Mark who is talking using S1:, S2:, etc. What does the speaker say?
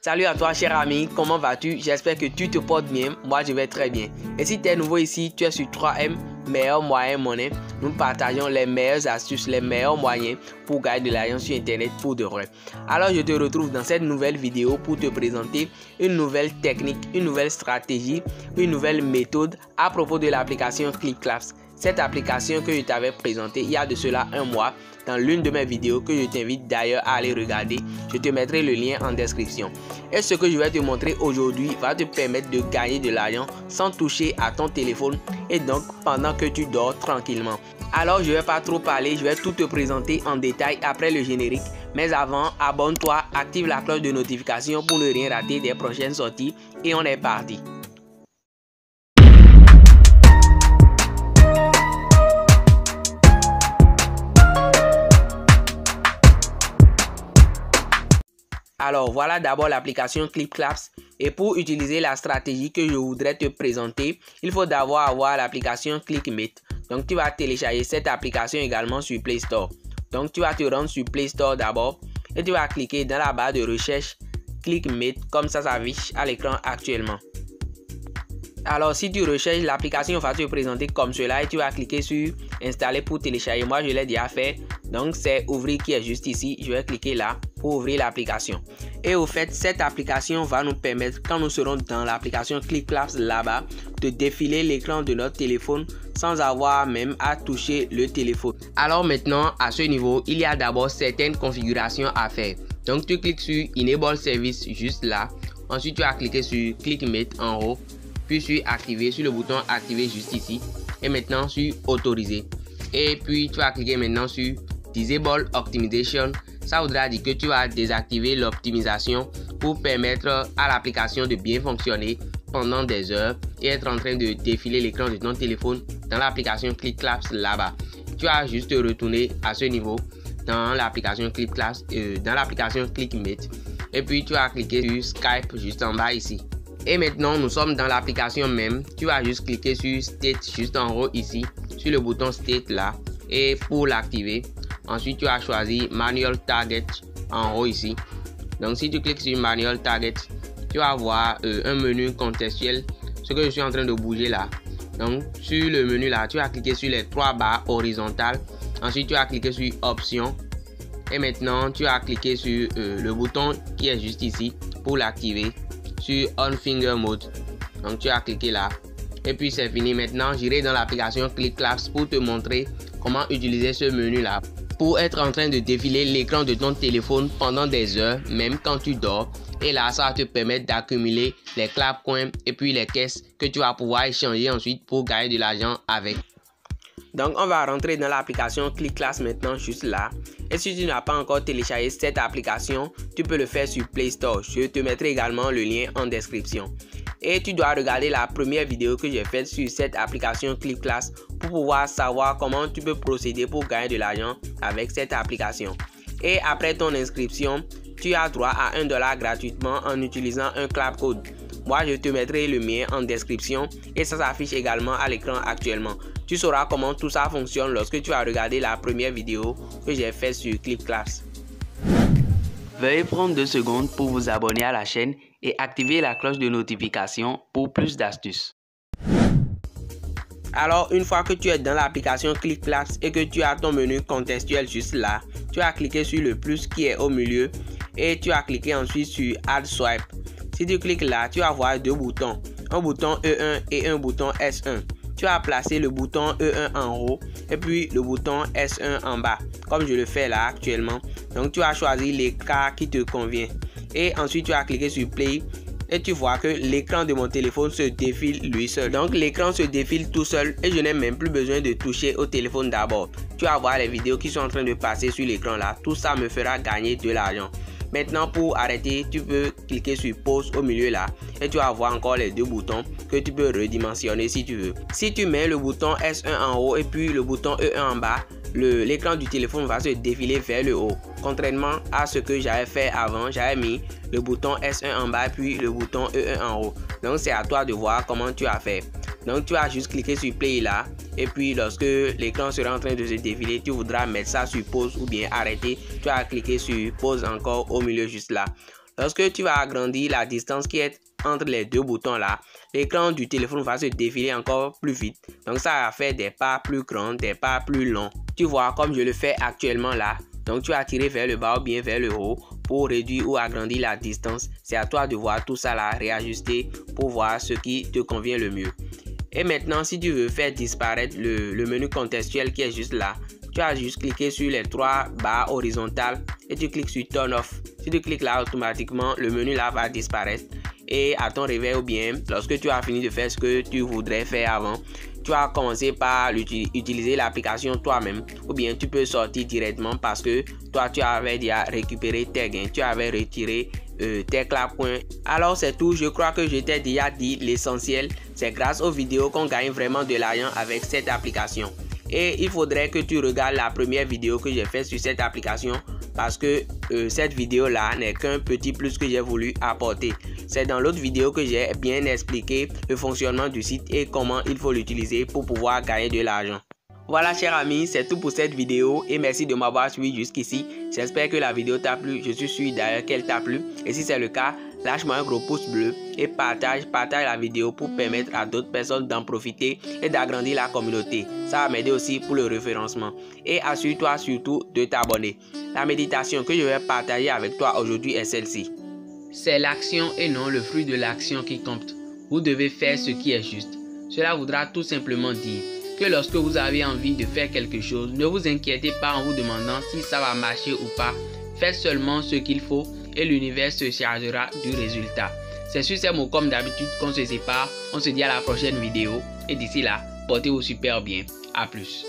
S1: Salut à toi cher ami, comment vas-tu? J'espère que tu te portes bien, moi je vais très bien. Et si tu es nouveau ici, tu es sur 3M, meilleur moyen monnaie. Nous partageons les meilleures astuces, les meilleurs moyens pour gagner de l'argent sur internet pour de vrai. Alors je te retrouve dans cette nouvelle vidéo pour te présenter une nouvelle technique, une nouvelle stratégie, une nouvelle méthode à propos de l'application ClickClaps. Cette application que je t'avais présentée il y a de cela un mois dans l'une de mes vidéos que je t'invite d'ailleurs à aller regarder. Je te mettrai le lien en description. Et ce que je vais te montrer aujourd'hui va te permettre de gagner de l'argent sans toucher à ton téléphone et donc pendant que tu dors tranquillement. Alors je ne vais pas trop parler, je vais tout te présenter en détail après le générique. Mais avant, abonne-toi, active la cloche de notification pour ne rien rater des prochaines sorties et on est parti. Alors voilà d'abord l'application ClickClaps et pour utiliser la stratégie que je voudrais te présenter, il faut d'abord avoir l'application ClickMate. Donc tu vas télécharger cette application également sur Play Store. Donc tu vas te rendre sur Play Store d'abord et tu vas cliquer dans la barre de recherche ClickMate comme ça s'affiche à l'écran actuellement. Alors si tu recherches, l'application va te présenter comme cela et tu vas cliquer sur installer pour télécharger. Moi je l'ai déjà fait, donc c'est ouvrir qui est juste ici. Je vais cliquer là pour ouvrir l'application. Et au fait, cette application va nous permettre, quand nous serons dans l'application ClickClaps là-bas, de défiler l'écran de notre téléphone sans avoir même à toucher le téléphone. Alors maintenant, à ce niveau, il y a d'abord certaines configurations à faire. Donc tu cliques sur Enable Service juste là. Ensuite tu vas cliquer sur ClickMate en haut. Puis sur activer, sur le bouton activer juste ici. Et maintenant sur autoriser. Et puis tu vas cliquer maintenant sur Disable Optimization. Ça voudra dire que tu vas désactiver l'optimisation pour permettre à l'application de bien fonctionner pendant des heures et être en train de défiler l'écran de ton téléphone dans l'application ClickClaps là-bas. Tu vas juste te retourner à ce niveau dans l'application ClickClaps, dans l'application ClickMate. Et puis tu vas cliquer sur Skype juste en bas ici. Et maintenant nous sommes dans l'application même. Tu vas juste cliquer sur State juste en haut ici, sur le bouton State là. Et pour l'activer, ensuite tu vas choisir Manual Target en haut ici. Donc si tu cliques sur Manual Target, tu vas voir un menu contextuel, ce que je suis en train de bouger là. Donc sur le menu là, tu vas cliquer sur les trois barres horizontales. Ensuite tu vas cliquer sur Options. Et maintenant tu vas cliquer sur le bouton qui est juste ici pour l'activer, sur On Finger Mode. Donc tu vas cliquer là. Et puis c'est fini. Maintenant j'irai dans l'application ClickClaps pour te montrer comment utiliser ce menu là pour être en train de défiler l'écran de ton téléphone pendant des heures, même quand tu dors. Et là ça va te permettre d'accumuler les clap coins et puis les caisses que tu vas pouvoir échanger ensuite pour gagner de l'argent avec. Donc on va rentrer dans l'application ClickClaps maintenant juste là. Et si tu n'as pas encore téléchargé cette application, tu peux le faire sur Play Store. Je te mettrai également le lien en description. Et tu dois regarder la première vidéo que j'ai faite sur cette application ClickClaps pour pouvoir savoir comment tu peux procéder pour gagner de l'argent avec cette application. Et après ton inscription, tu as droit à $1 gratuitement en utilisant un clap code. Moi je te mettrai le mien en description et ça s'affiche également à l'écran actuellement. Tu sauras comment tout ça fonctionne lorsque tu as regardé la première vidéo que j'ai faite sur ClickClaps. Veuillez prendre 2 secondes pour vous abonner à la chaîne et activer la cloche de notification pour plus d'astuces. Alors une fois que tu es dans l'application ClickClaps et que tu as ton menu contextuel juste là, tu vas cliquer sur le plus qui est au milieu et tu vas cliquer ensuite sur Add Swipe. Si tu cliques là, tu vas voir 2 boutons, un bouton E1 et un bouton S1. Tu vas placer le bouton E1 en haut et puis le bouton S1 en bas, comme je le fais là actuellement. Donc tu vas choisir l'écart qui te convient et ensuite tu vas cliquer sur Play et tu vois que l'écran de mon téléphone se défile lui seul. Donc l'écran se défile tout seul et je n'ai même plus besoin de toucher au téléphone d'abord. Tu vas voir les vidéos qui sont en train de passer sur l'écran là. Tout ça me fera gagner de l'argent. Maintenant pour arrêter, tu peux cliquer sur pause au milieu là et tu vas voir encore les 2 boutons que tu peux redimensionner si tu veux. Si tu mets le bouton S1 en haut et puis le bouton E1 en bas, l'écran du téléphone va se défiler vers le haut. Contrairement à ce que j'avais fait avant, j'avais mis le bouton S1 en bas puis le bouton E1 en haut. Donc c'est à toi de voir comment tu as fait. Donc tu vas juste cliquer sur Play là et puis lorsque l'écran sera en train de se défiler, tu voudras mettre ça sur pause ou bien arrêter, tu vas cliquer sur pause encore au milieu juste là. Lorsque tu vas agrandir la distance qui est entre les deux boutons là, l'écran du téléphone va se défiler encore plus vite. Donc ça va faire des pas plus grands, des pas plus longs. Tu vois comme je le fais actuellement là. Donc tu vas tirer vers le bas ou bien vers le haut pour réduire ou agrandir la distance. C'est à toi de voir tout ça là, réajuster pour voir ce qui te convient le mieux. Et maintenant, si tu veux faire disparaître le menu contextuel qui est juste là, tu as juste cliqué sur les 3 barres horizontales et tu cliques sur Turn Off. Si tu cliques là, automatiquement, le menu là va disparaître. Et à ton réveil ou bien, lorsque tu as fini de faire ce que tu voudrais faire avant, tu vas commencer par utiliser l'application toi-même. Ou bien tu peux sortir directement parce que toi, tu avais déjà récupéré tes gains. Tu avais retiré tes clappoints. Alors c'est tout, je crois que je t'ai déjà dit l'essentiel. C'est grâce aux vidéos qu'on gagne vraiment de l'argent avec cette application. Et il faudrait que tu regardes la première vidéo que j'ai faite sur cette application parce que cette vidéo là n'est qu'un petit plus que j'ai voulu apporter. C'est dans l'autre vidéo que j'ai bien expliqué le fonctionnement du site et comment il faut l'utiliser pour pouvoir gagner de l'argent. Voilà chers amis, c'est tout pour cette vidéo et merci de m'avoir suivi jusqu'ici. J'espère que la vidéo t'a plu, je suis sûr d'ailleurs qu'elle t'a plu. Et si c'est le cas, lâche-moi un gros pouce bleu et partage la vidéo pour permettre à d'autres personnes d'en profiter et d'agrandir la communauté. Ça va m'aider aussi pour le référencement. Et assure-toi surtout de t'abonner. La méditation que je vais partager avec toi aujourd'hui est celle-ci. C'est l'action et non le fruit de l'action qui compte. Vous devez faire ce qui est juste. Cela voudra tout simplement dire que lorsque vous avez envie de faire quelque chose, ne vous inquiétez pas en vous demandant si ça va marcher ou pas. Faites seulement ce qu'il faut et l'univers se chargera du résultat. C'est sur ces mots comme d'habitude qu'on se sépare. On se dit à la prochaine vidéo et d'ici là, portez-vous super bien. A plus.